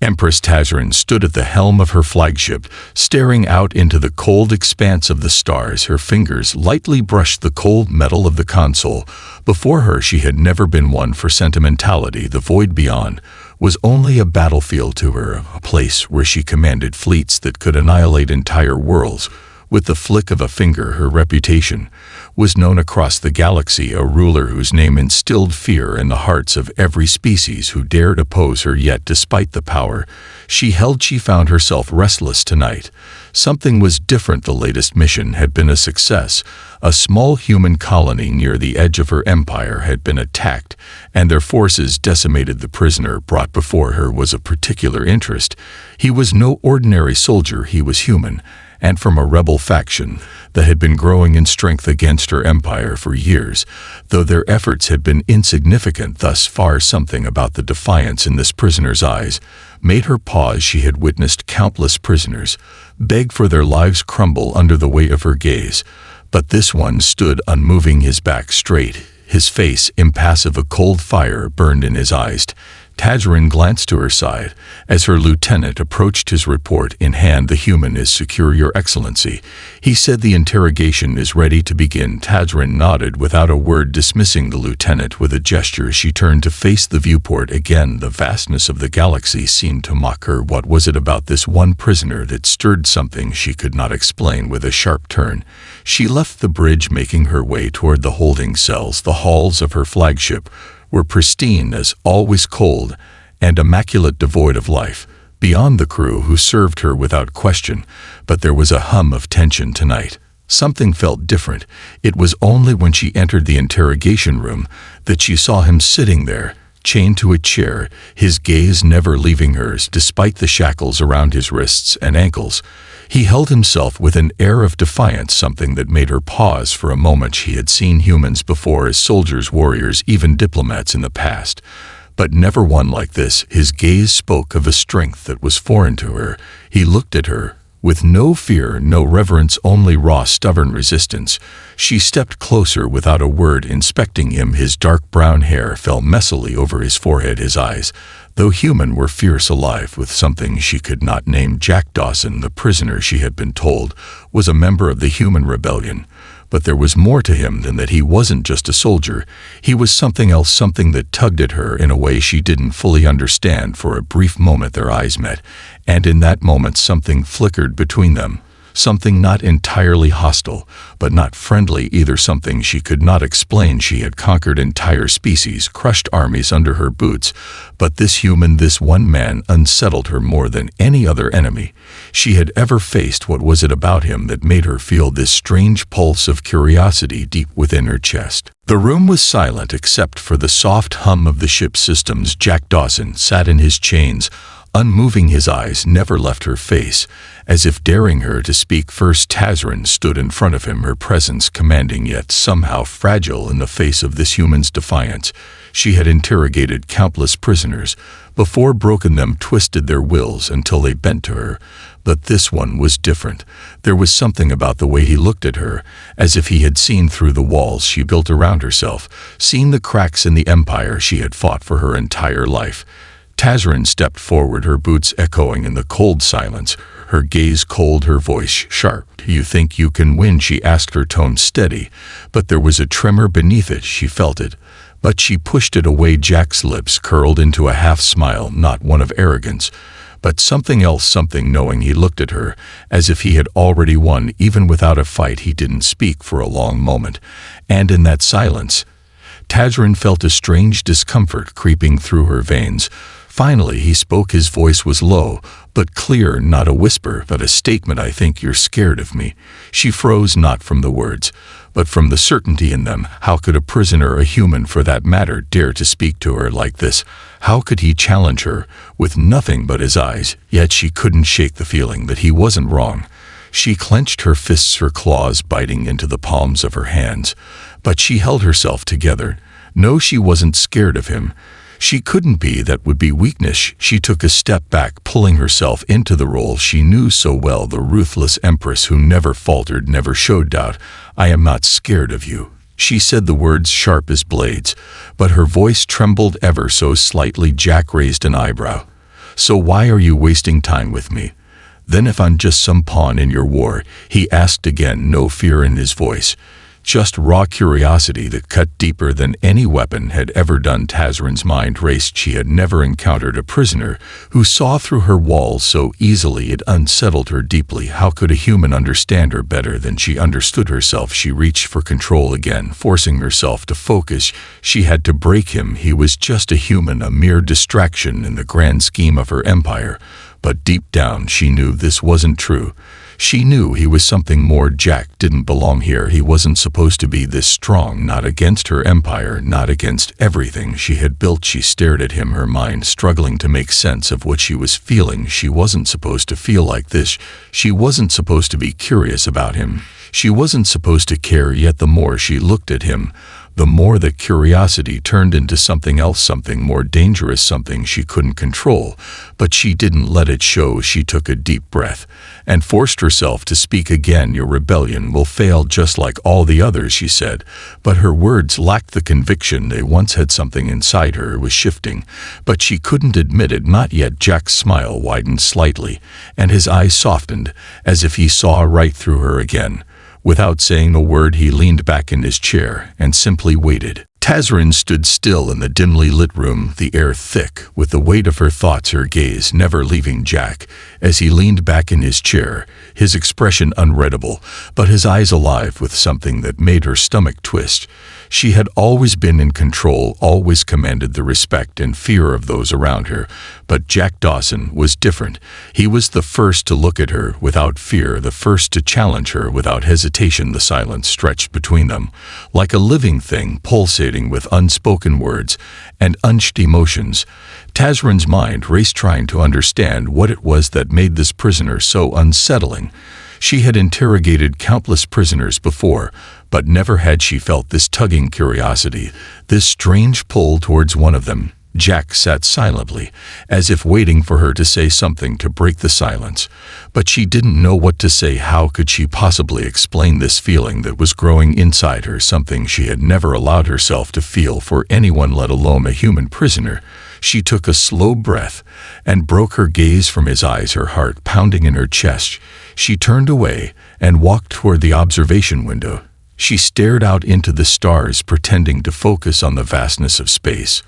Empress Vayara stood at the helm of her flagship, staring out into the cold expanse of the stars. Her fingers lightly brushed the cold metal of the console. Before her she had never been one for sentimentality. The void beyond was only a battlefield to her, a place where she commanded fleets that could annihilate entire worlds. With the flick of a finger, her reputation was known across the galaxy, a ruler whose name instilled fear in the hearts of every species who dared oppose her. Yet despite the power she held, she found herself restless tonight. Something was different. The latest mission had been a success. A small human colony near the edge of her empire had been attacked, and their forces decimated. The prisoner brought before her was of particular interest. He was no ordinary soldier, he was human, and from a rebel faction that had been growing in strength against her empire for years. Though their efforts had been insignificant thus far, something about the defiance in this prisoner's eyes made her pause. She had witnessed countless prisoners beg for their lives, crumble under the weight of her gaze, but this one stood unmoving, his back straight, his face impassive. A cold fire burned in his eyes. Vayara glanced to her side as her lieutenant approached, his report in hand. "The human is secure, Your Excellency," he said. "The interrogation is ready to begin." Vayara nodded without a word, dismissing the lieutenant with a gesture. She turned to face the viewport again. The vastness of the galaxy seemed to mock her. What was it about this one prisoner that stirred something she could not explain? With a sharp turn, she left the bridge, making her way toward the holding cells. The halls of her flagship were pristine as always, cold and immaculate, devoid of life beyond the crew who served her without question. But there was a hum of tension tonight. Something felt different. It was only when she entered the interrogation room that she saw him sitting there, chained to a chair, his gaze never leaving hers despite the shackles around his wrists and ankles. He held himself with an air of defiance, something that made her pause for a moment. She had seen humans before, as soldiers, warriors, even diplomats in the past, but never one like this. His gaze spoke of a strength that was foreign to her. He looked at her with no fear, no reverence, only raw, stubborn resistance. She stepped closer without a word, inspecting him. His dark brown hair fell messily over his forehead. His eyes, though human, were fierce, alive with something she could not name. Jack Dawson, the prisoner, she had been told, was a member of the human rebellion. But there was more to him than that. He wasn't just a soldier. He was something else, something that tugged at her in a way she didn't fully understand. For a brief moment their eyes met, and in that moment something flickered between them. Something not entirely hostile, but not friendly either. Something she could not explain. She had conquered entire species, crushed armies under her boots, but this human, this one man, unsettled her more than any other enemy she had ever faced. What was it about him that made her feel this strange pulse of curiosity deep within her chest? The room was silent except for the soft hum of the ship's systems. Jack Dawson sat in his chains, unmoving. His eyes never left her face, as if daring her to speak first. Vayara stood in front of him, her presence commanding yet somehow fragile in the face of this human's defiance. She had interrogated countless prisoners before, broken them, twisted their wills until they bent to her. But this one was different. There was something about the way he looked at her, as if he had seen through the walls she built around herself, seen the cracks in the empire she had fought for her entire life. Vayara stepped forward, her boots echoing in the cold silence, her gaze cold, her voice sharp. "You think you can win?" she asked, her tone steady, but there was a tremor beneath it. She felt it, but she pushed it away. Jack's lips curled into a half-smile, not one of arrogance, but something else, something knowing. He looked at her as if he had already won, even without a fight. He didn't speak for a long moment, and in that silence, Vayara felt a strange discomfort creeping through her veins. Finally he spoke. His voice was low but clear, not a whisper, but a statement. "I think you're scared of me." She froze, not from the words, but from the certainty in them. How could a prisoner, a human for that matter, dare to speak to her like this? How could he challenge her with nothing but his eyes? Yet she couldn't shake the feeling that he wasn't wrong. She clenched her fists, her claws biting into the palms of her hands, but she held herself together. No, she wasn't scared of him. She couldn't be. That would be weakness. She took a step back, pulling herself into the role she knew so well, the ruthless empress who never faltered, never showed doubt. "I am not scared of you," she said, the words sharp as blades, but her voice trembled ever so slightly. Jack raised an eyebrow. So why are you wasting time with me? Then if I'm just some pawn in your war, he asked again, no fear in his voice. Just raw curiosity that cut deeper than any weapon had ever done. Tazrin's mind raced. She had never encountered a prisoner who saw through her walls so easily. It unsettled her deeply. How could a human understand her better than she understood herself? She reached for control again, forcing herself to focus. She had to break him. He was just a human, a mere distraction in the grand scheme of her empire. But deep down she knew this wasn't true. She knew he was something more. Jack didn't belong here. He wasn't supposed to be this strong, not against her empire, not against everything she had built. She stared at him, her mind struggling to make sense of what she was feeling. She wasn't supposed to feel like this. She wasn't supposed to be curious about him. She wasn't supposed to care, yet the more she looked at him, the more that curiosity turned into something else, something more dangerous, something she couldn't control. But she didn't let it show. She took a deep breath and forced herself to speak again. Your rebellion will fail just like all the others, she said. But her words lacked the conviction they once had. Something inside her was shifting, but she couldn't admit it. Not yet. Jack's smile widened slightly, and his eyes softened, as if he saw right through her again. Without saying a word, he leaned back in his chair and simply waited. Tazrin stood still in the dimly lit room, the air thick with the weight of her thoughts, her gaze never leaving Jack. As he leaned back in his chair, his expression unreadable, but his eyes alive with something that made her stomach twist. She had always been in control, always commanded the respect and fear of those around her. But Jack Dawson was different. He was the first to look at her without fear, the first to challenge her without hesitation. The silence stretched between them, like a living thing pulsating with unspoken words and unshed emotions. Tazrin's mind raced, trying to understand what it was that made this prisoner so unsettling. She had interrogated countless prisoners before, but never had she felt this tugging curiosity, this strange pull towards one of them. Jack sat silently, as if waiting for her to say something to break the silence. But she didn't know what to say. How could she possibly explain this feeling that was growing inside her, something she had never allowed herself to feel for anyone, let alone a human prisoner? She took a slow breath and broke her gaze from his eyes, her heart pounding in her chest. She turned away and walked toward the observation window. She stared out into the stars, pretending to focus on the vastness of space.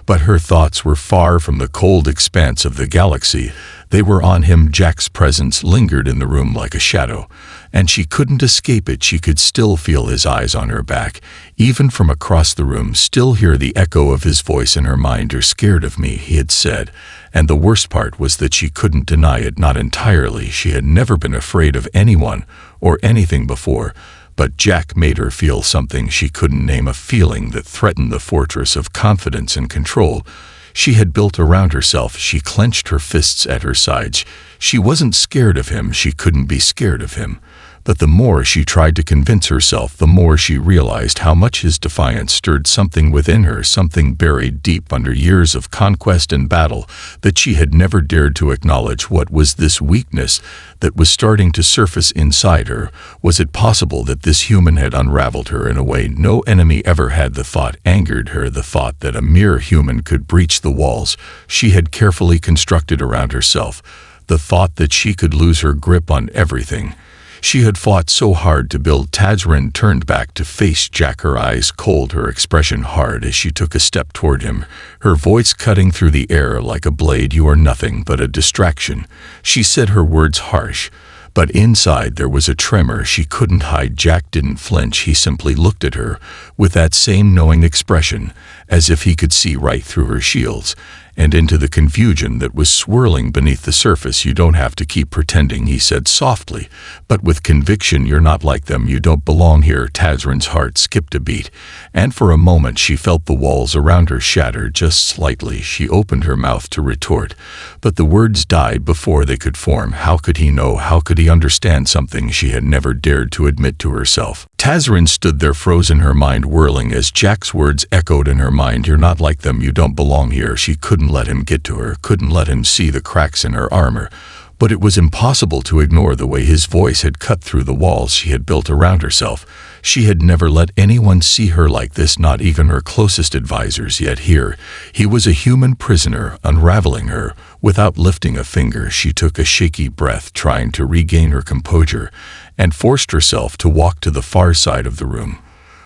But her thoughts were far from the cold expanse of the galaxy. They were on him. Jack's presence lingered in the room like a shadow, and she couldn't escape it. She could still feel his eyes on her back, even from across the room, still hear the echo of his voice in her mind. "You're scared of me," he had said, and the worst part was that she couldn't deny it. Not entirely. She had never been afraid of anyone or anything before. But Jack made her feel something she couldn't name, a feeling that threatened the fortress of confidence and control she had built around herself. She clenched her fists at her sides. She wasn't scared of him. She couldn't be scared of him. But the more she tried to convince herself, the more she realized how much his defiance stirred something within her, something buried deep under years of conquest and battle that she had never dared to acknowledge. What was this weakness that was starting to surface inside her? Was it possible that this human had unraveled her in a way no enemy ever had? The thought angered her, the thought that a mere human could breach the walls she had carefully constructed around herself, the thought that she could lose her grip on everything she had fought so hard to build. Tazrin turned back to face Jack, her eyes cold, her expression hard as she took a step toward him, her voice cutting through the air like a blade. "You are nothing but a distraction," she said, her words harsh. But inside there was a tremor she couldn't hide. Jack didn't flinch. He simply looked at her with that same knowing expression, as if he could see right through her shields and into the confusion that was swirling beneath the surface. "You don't have to keep pretending," he said softly, but with conviction. "You're not like them. You don't belong here." Tazrin's heart skipped a beat, and for a moment she felt the walls around her shatter just slightly. She opened her mouth to retort, but the words died before they could form. How could he know? How could he understand something she had never dared to admit to herself? Tazrin stood there frozen, her mind whirling as Jack's words echoed in her mind. "You're not like them. You don't belong here." She couldn't let him get to her, couldn't let him see the cracks in her armor. But it was impossible to ignore the way his voice had cut through the walls she had built around herself. She had never let anyone see her like this, not even her closest advisors, yet here, he was a human prisoner unraveling her. Without lifting a finger, she took a shaky breath, trying to regain her composure, and forced herself to walk to the far side of the room.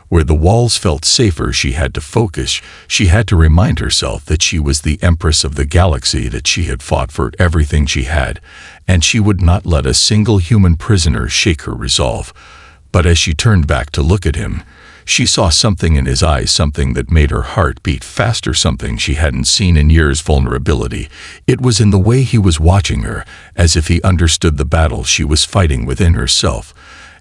Where the walls felt safer, she had to focus. She had to remind herself that she was the Empress of the galaxy, that she had fought for everything she had, and she would not let a single human prisoner shake her resolve. But as she turned back to look at him, she saw something in his eyes, something that made her heart beat faster, something she hadn't seen in years: vulnerability. It was in the way he was watching her, as if he understood the battle she was fighting within herself.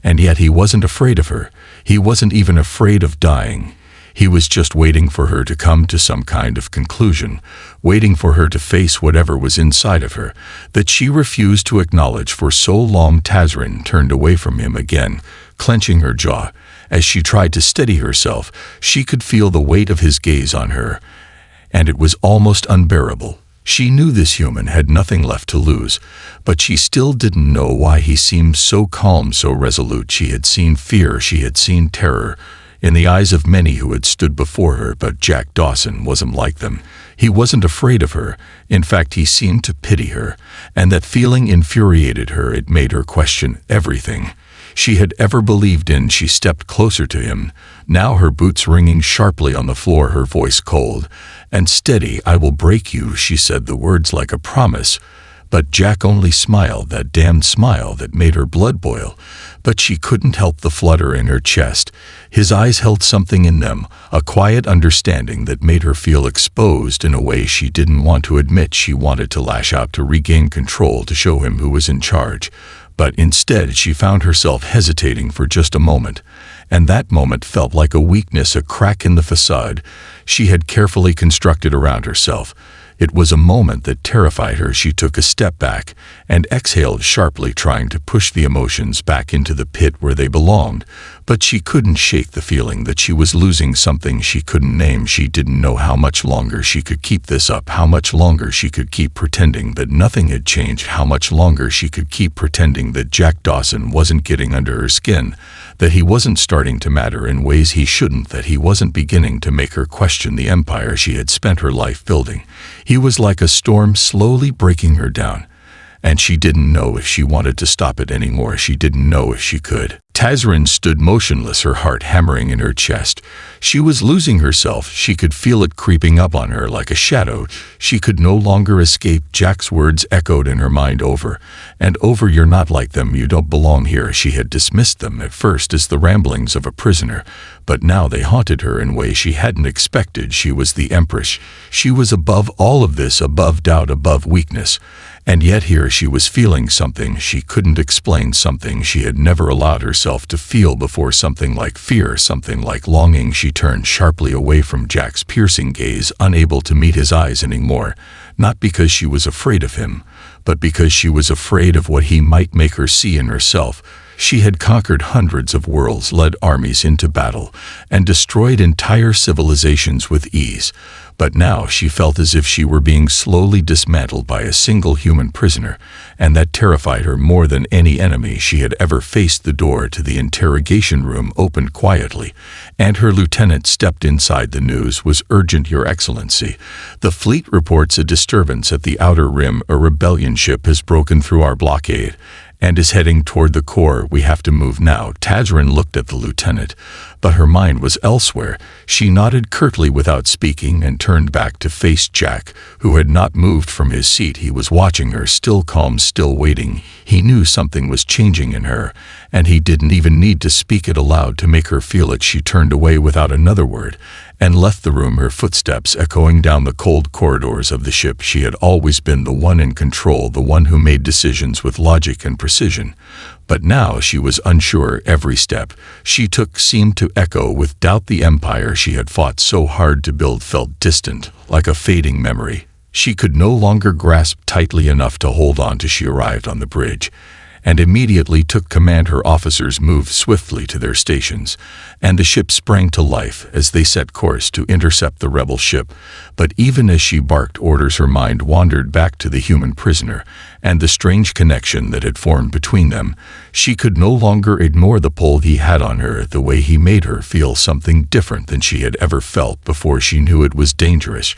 And yet he wasn't afraid of her. He wasn't even afraid of dying. He was just waiting for her to come to some kind of conclusion, waiting for her to face whatever was inside of her that she refused to acknowledge for so long. Tazrin turned away from him again, clenching her jaw. As she tried to steady herself, she could feel the weight of his gaze on her, and it was almost unbearable. She knew this human had nothing left to lose, but she still didn't know why he seemed so calm, so resolute. She had seen fear, she had seen terror in the eyes of many who had stood before her, but Jack Dawson wasn't like them. He wasn't afraid of her. In fact, he seemed to pity her, and that feeling infuriated her. It made her question everything she had ever believed in. She stepped closer to him, now her boots ringing sharply on the floor, her voice cold and steady. "I will break you," she said the words like a promise. But Jack only smiled, that damned smile that made her blood boil. But she couldn't help the flutter in her chest. His eyes held something in them, a quiet understanding that made her feel exposed in a way she didn't want to admit. She wanted to lash out, to regain control, to show him who was in charge. But instead she found herself hesitating for just a moment, and that moment felt like a weakness, a crack in the facade she had carefully constructed around herself. It was a moment that terrified her. She took a step back and exhaled sharply, trying to push the emotions back into the pit where they belonged. But she couldn't shake the feeling that she was losing something she couldn't name. She didn't know how much longer she could keep this up, how much longer she could keep pretending that nothing had changed, how much longer she could keep pretending that Jack Dawson wasn't getting under her skin, that he wasn't starting to matter in ways he shouldn't, that he wasn't beginning to make her question the empire she had spent her life building. He was like a storm slowly breaking her down, and she didn't know if she wanted to stop it anymore. She didn't know if she could. Tazrin stood motionless, her heart hammering in her chest. She was losing herself. She could feel it creeping up on her like a shadow. She could no longer escape. Jack's words echoed in her mind over and over. "You're not like them. You don't belong here." She had dismissed them at first as the ramblings of a prisoner, but now they haunted her in ways she hadn't expected. She was the Empress. She was above all of this, above doubt, above weakness. And yet here she was feeling something she couldn't explain, something she had never allowed herself to feel before, something like fear, something like longing. She turned sharply away from Jack's piercing gaze, unable to meet his eyes anymore, not because she was afraid of him, but because she was afraid of what he might make her see in herself. She had conquered hundreds of worlds, led armies into battle, and destroyed entire civilizations with ease. But now she felt as if she were being slowly dismantled by a single human prisoner, and that terrified her more than any enemy she had ever faced. The door to the interrogation room opened quietly, and her lieutenant stepped inside. The news was urgent. "Your Excellency, the fleet reports a disturbance at the outer rim. A rebellion ship has broken through our blockade and is heading toward the core. We have to move now." Tazrin looked at the lieutenant, but her mind was elsewhere. She nodded curtly without speaking and turned back to face Jack, who had not moved from his seat. He was watching her, still calm, still waiting. He knew something was changing in her, and he didn't even need to speak it aloud to make her feel it. She turned away without another word and left the room, her footsteps echoing down the cold corridors of the ship. She had always been the one in control, the one who made decisions with logic and precision. But now she was unsure. Every step she took seemed to echo with doubt. The empire she had fought so hard to build felt distant, like a fading memory she could no longer grasp tightly enough to hold on to. She arrived on the bridge, and immediately took command. Her officers moved swiftly to their stations, and the ship sprang to life as they set course to intercept the rebel ship. But even as she barked orders, her mind wandered back to the human prisoner and the strange connection that had formed between them. She could no longer ignore the pull he had on her, the way he made her feel something different than she had ever felt before. She knew it was dangerous.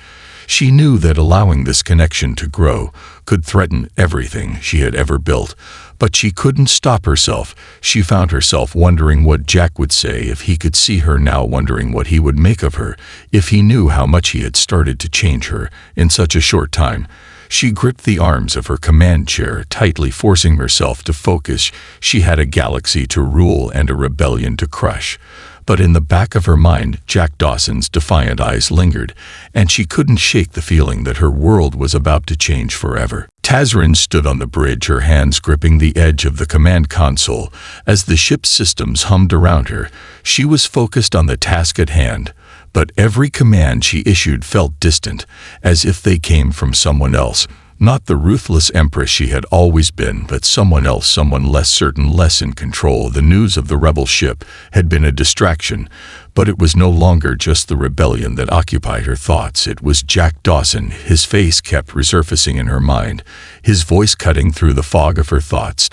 She knew that allowing this connection to grow could threaten everything she had ever built, but she couldn't stop herself. She found herself wondering what Jack would say if he could see her now, wondering what he would make of her if he knew how much he had started to change her in such a short time. She gripped the arms of her command chair tightly, forcing herself to focus. She had a galaxy to rule and a rebellion to crush. But in the back of her mind, Jack Dawson's defiant eyes lingered, and she couldn't shake the feeling that her world was about to change forever. Tazrin stood on the bridge, her hands gripping the edge of the command console. As the ship's systems hummed around her, she was focused on the task at hand. But every command she issued felt distant, as if they came from someone else. Not the ruthless Empress she had always been, but someone else, someone less certain, less in control. The news of the rebel ship had been a distraction, but it was no longer just the rebellion that occupied her thoughts. It was Jack Dawson. His face kept resurfacing in her mind, his voice cutting through the fog of her thoughts,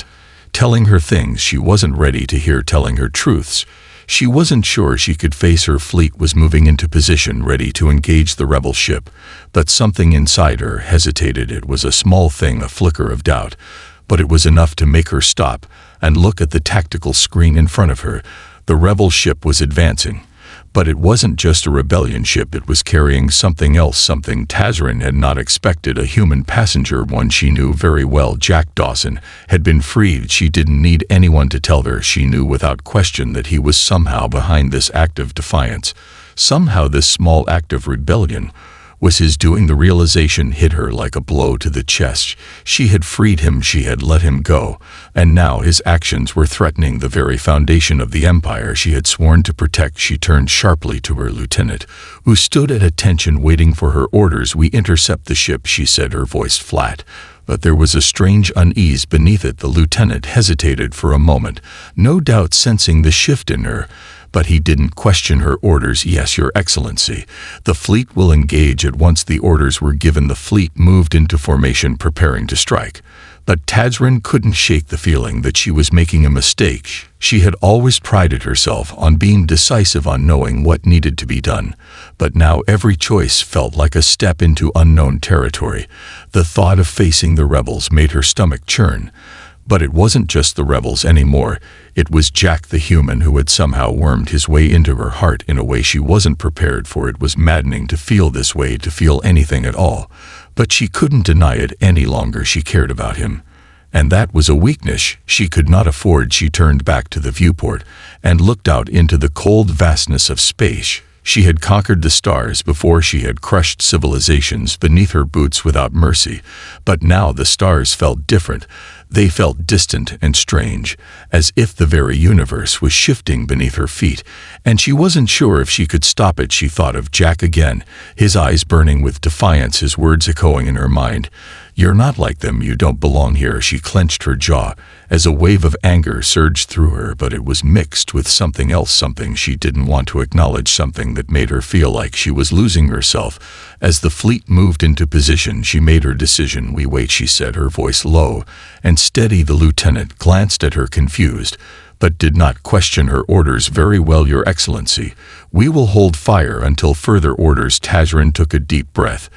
telling her things she wasn't ready to hear, telling her truths she wasn't sure she could face. Her fleet was moving into position, ready to engage the rebel ship, but something inside her hesitated. It was a small thing, a flicker of doubt, but it was enough to make her stop and look at the tactical screen in front of her. The rebel ship was advancing, but it wasn't just a rebellion ship. It was carrying something else, something Tazrin had not expected, a human passenger, one she knew very well. Jack Dawson had been freed. She didn't need anyone to tell her. She knew without question that he was somehow behind this act of defiance. Somehow this small act of rebellion was his doing. The realization hit her like a blow to the chest. She had freed him, she had let him go, and now his actions were threatening the very foundation of the empire she had sworn to protect. She turned sharply to her lieutenant, who stood at attention waiting for her orders. "We intercept the ship," she said, her voice flat, but there was a strange unease beneath it. The lieutenant hesitated for a moment, no doubt sensing the shift in her. But he didn't question her orders. "Yes, Your Excellency. The fleet will engage at once." The orders were given. The fleet moved into formation, preparing to strike. But Tazrin couldn't shake the feeling that she was making a mistake. She had always prided herself on being decisive, on knowing what needed to be done. But now every choice felt like a step into unknown territory. The thought of facing the rebels made her stomach churn. But it wasn't just the rebels anymore. It was Jack the human who had somehow wormed his way into her heart in a way she wasn't prepared for. It was maddening to feel this way, to feel anything at all. But she couldn't deny it any longer. She cared about him. And that was a weakness she could not afford. She turned back to the viewport and looked out into the cold vastness of space. She had conquered the stars before. She had crushed civilizations beneath her boots without mercy. But now the stars felt different. They felt distant and strange, as if the very universe was shifting beneath her feet, and she wasn't sure if she could stop it. She thought of Jack again, his eyes burning with defiance, his words echoing in her mind. "You're not like them. You don't belong here." She clenched her jaw as a wave of anger surged through her, but it was mixed with something else, something she didn't want to acknowledge, something that made her feel like she was losing herself. As the fleet moved into position, she made her decision. "We wait," she said, her voice low and steady. The lieutenant glanced at her, confused, but did not question her orders. "Very well, Your Excellency. We will hold fire until further orders." Tazrin took a deep breath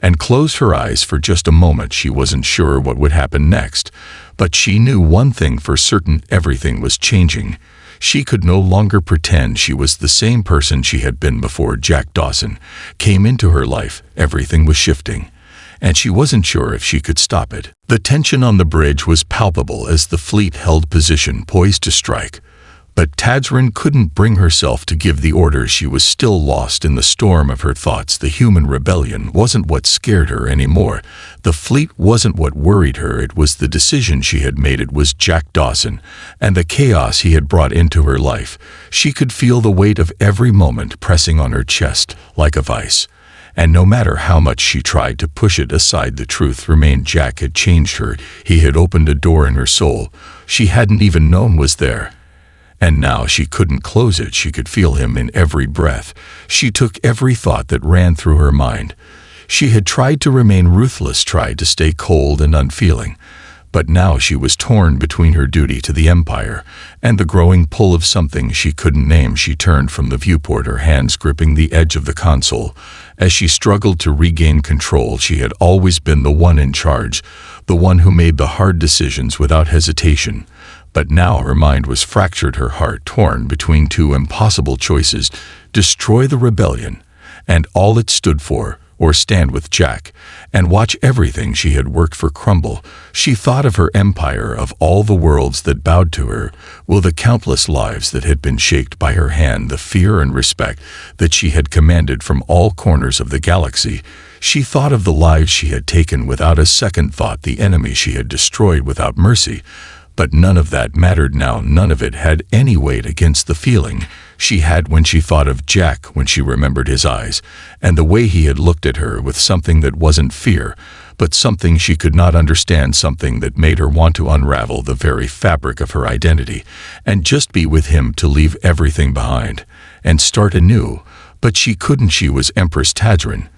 and closed her eyes for just a moment. She wasn't sure what would happen next, but she knew one thing for certain: everything was changing. She could no longer pretend she was the same person she had been before Jack Dawson came into her life. Everything was shifting, and she wasn't sure if she could stop it. The tension on the bridge was palpable as the fleet held position, poised to strike. But Tazrin couldn't bring herself to give the order. She was still lost in the storm of her thoughts. The human rebellion wasn't what scared her anymore. The fleet wasn't what worried her. It was the decision she had made. It was Jack Dawson and the chaos he had brought into her life. She could feel the weight of every moment pressing on her chest like a vice. And no matter how much she tried to push it aside, the truth remained. Jack had changed her. He had opened a door in her soul she hadn't even known was there. And now she couldn't close it. She could feel him in every breath. She took every thought that ran through her mind. She had tried to remain ruthless, tried to stay cold and unfeeling. But now she was torn between her duty to the Empire and the growing pull of something she couldn't name. She turned from the viewport, her hands gripping the edge of the console. As she struggled to regain control, she had always been the one in charge, the one who made the hard decisions without hesitation. But now her mind was fractured, her heart torn between two impossible choices: destroy the rebellion and all it stood for, or stand with Jack and watch everything she had worked for crumble. She thought of her empire, of all the worlds that bowed to her, will the countless lives that had been shaped by her hand, the fear and respect that she had commanded from all corners of the galaxy. She thought of the lives she had taken without a second thought, the enemy she had destroyed without mercy. But none of that mattered now. None of it had any weight against the feeling she had when she thought of Jack, when she remembered his eyes and the way he had looked at her, with something that wasn't fear, but something she could not understand, something that made her want to unravel the very fabric of her identity and just be with him, to leave everything behind and start anew. But she couldn't. She was Empress Vayara.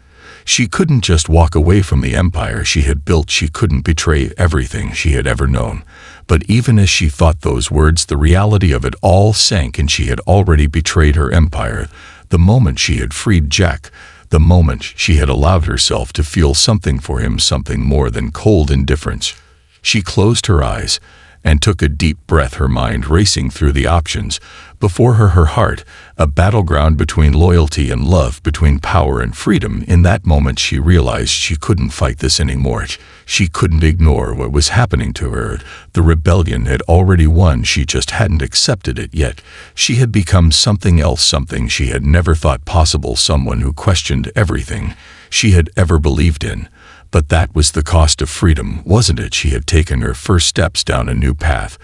She couldn't just walk away from the empire she had built. She couldn't betray everything she had ever known. But even as she thought those words, the reality of it all sank, and she had already betrayed her empire. The moment she had freed Jack, the moment she had allowed herself to feel something for him, something more than cold indifference. She closed her eyes and took a deep breath, her mind racing through the options before her, her heart a battleground between loyalty and love, between power and freedom. In that moment she realized she couldn't fight this anymore. She couldn't ignore what was happening to her. The rebellion had already won. She just hadn't accepted it yet. She had become something else, something she had never thought possible, someone who questioned everything she had ever believed in. But that was the cost of freedom, wasn't it? She had taken her first steps down a new path,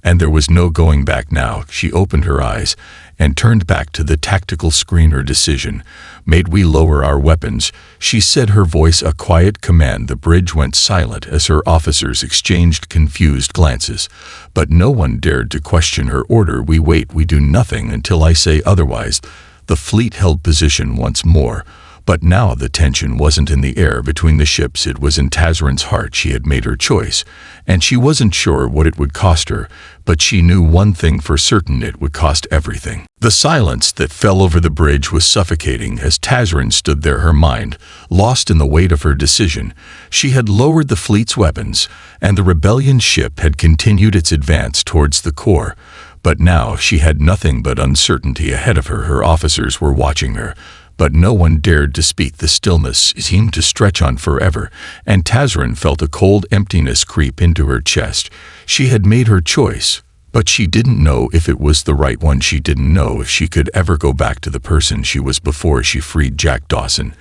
and there was no going back now. She opened her eyes and turned back to the tactical screen. Her decision made. We lower our weapons, she said, her voice a quiet command. The bridge went silent as her officers exchanged confused glances, but no one dared to question her order. We wait, we do nothing until I say otherwise. The fleet held position once more. But now the tension wasn't in the air between the ships, it was in Tazarin's heart. She had made her choice, and she wasn't sure what it would cost her, but she knew one thing for certain: it would cost everything. The silence that fell over the bridge was suffocating as Tazarin stood there, her mind lost in the weight of her decision. She had lowered the fleet's weapons, and the rebellion ship had continued its advance towards the core. But now she had nothing but uncertainty ahead of her. Her officers were watching her, but no one dared to speak. The stillness seemed to stretch on forever, and Tazarin felt a cold emptiness creep into her chest. She had made her choice, but she didn't know if it was the right one. She didn't know if she could ever go back to the person she was before she freed Jack Dawson.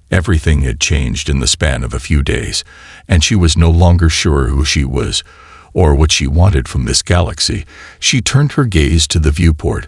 Everything had changed in the span of a few days, and she was no longer sure who she was or what she wanted from this galaxy. She turned her gaze to the viewport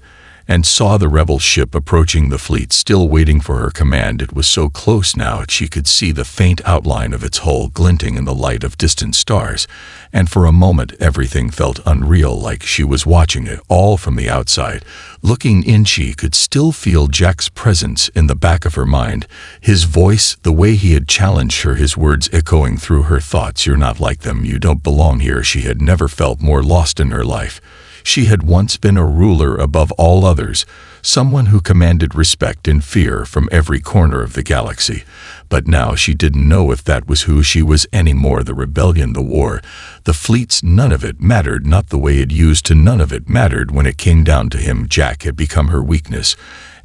and saw the rebel ship approaching, the fleet still waiting for her command. It was so close now she could see the faint outline of its hull glinting in the light of distant stars, and for a moment everything felt unreal, like she was watching it all from the outside. Looking in, she could still feel Jack's presence in the back of her mind, his voice, the way he had challenged her, his words echoing through her thoughts: "You're not like them, you don't belong here." She had never felt more lost in her life. She had once been a ruler above all others, someone who commanded respect and fear from every corner of the galaxy. But now she didn't know if that was who she was anymore. The rebellion, the war, the fleets, none of it mattered, not the way it used to. None of it mattered when it came down to him. Jack had become her weakness,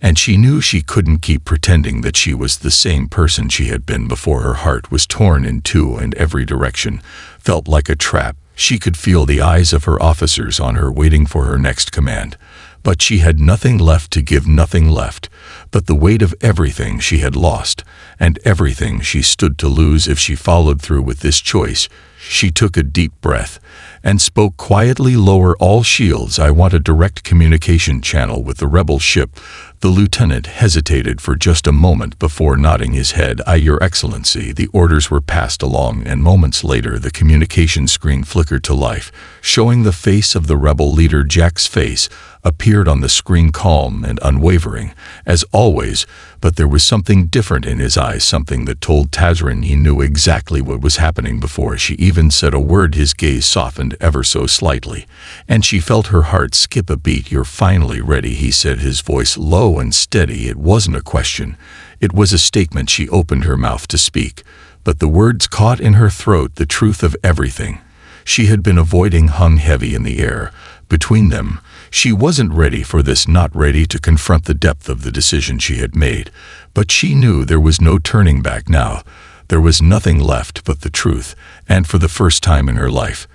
and she knew she couldn't keep pretending that she was the same person she had been before. Her heart was torn in two, and every direction felt like a trap. She could feel the eyes of her officers on her, waiting for her next command. But she had nothing left to give, nothing left but the weight of everything she had lost, and everything she stood to lose if she followed through with this choice. She took a deep breath and spoke quietly. "Lower all shields. I want a direct communication channel with the rebel ship." The lieutenant hesitated for just a moment before nodding his head. "Aye, Your Excellency." The orders were passed along, and moments later the communication screen flickered to life, showing the face of the rebel leader. Jack's face appeared on the screen, calm and unwavering, as always, but there was something different in his eyes, something that told Tazrin he knew exactly what was happening before she even said a word. His gaze softened ever so slightly, and she felt her heart skip a beat. "You're finally ready," he said, his voice low and steady. It wasn't a question, it was a statement. She opened her mouth to speak, but the words caught in her throat. The truth of everything she had been avoiding hung heavy in the air between them. She wasn't ready for this, not ready to confront the depth of the decision she had made, but she knew there was no turning back now. There was nothing left but the truth, and for the first time in her life,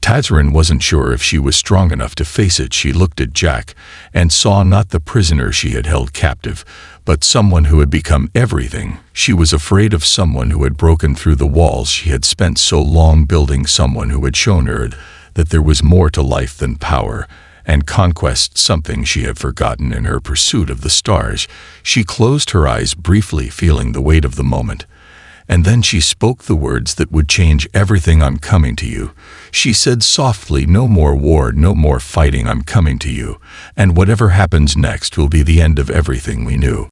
Tazrin wasn't sure if she was strong enough to face it. She looked at Jack and saw not the prisoner she had held captive, but someone who had become everything. She was afraid of someone who had broken through the walls she had spent so long building, someone who had shown her that there was more to life than power and conquest, something she had forgotten in her pursuit of the stars. She closed her eyes briefly, feeling the weight of the moment. And then she spoke the words that would change everything. "I'm coming to you," she said softly. "No more war, no more fighting. I'm coming to you. And whatever happens next will be the end of everything we knew."